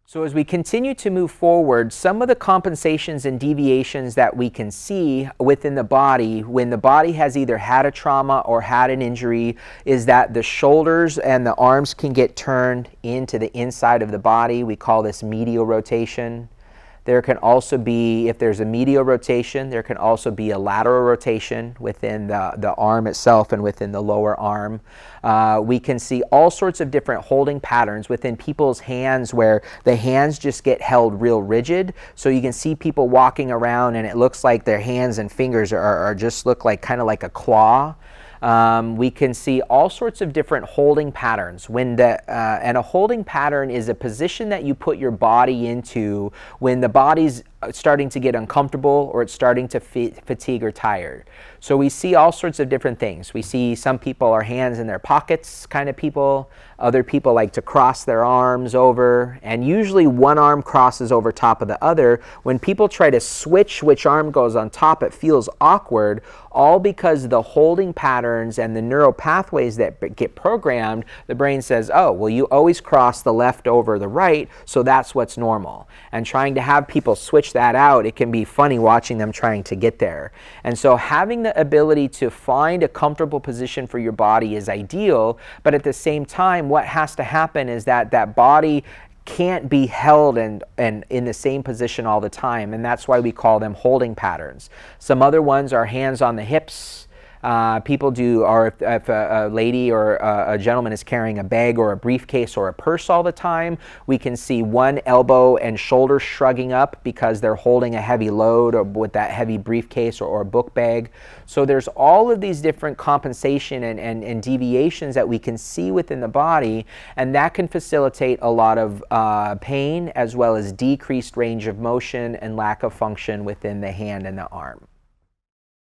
So as we continue to move forward, some of the compensations and deviations that we can see within the body when the body has either had a trauma or had an injury is that the shoulders and the arms can get turned into the inside of the body. We call this medial rotation. There can also be, if there's a medial rotation, there can also be a lateral rotation within the arm itself and within the lower arm. We can see all sorts of different holding patterns within people's hands where the hands just get held real rigid. So you can see people walking around and it looks like their hands and fingers are just look like kind of like a claw. We can see all sorts of different holding patterns. And a holding pattern is a position that you put your body into when the body's starting to get uncomfortable or it's starting to fatigue or tired. So we see all sorts of different things. We see some people are hands in their pockets kind of people. Other people like to cross their arms over, and usually one arm crosses over top of the other. When people try to switch which arm goes on top, it feels awkward, all because the holding patterns and the neural pathways that get programmed, the brain says, oh, well, you always cross the left over the right, so that's what's normal. And trying to have people switch that out, it can be funny watching them trying to get there. And so having the ability to find a comfortable position for your body is ideal, but at the same time, what has to happen is that that body can't be held and in the same position all the time, and that's why we call them holding patterns. Some other ones are hands on the hips. People do, or if a lady or a gentleman is carrying a bag or a briefcase or a purse all the time, we can see one elbow and shoulder shrugging up because they're holding a heavy load or with that heavy briefcase or book bag. So there's all of these different compensation and deviations that we can see within the body, and that can facilitate a lot of pain as well as decreased range of motion and lack of function within the hand and the arm.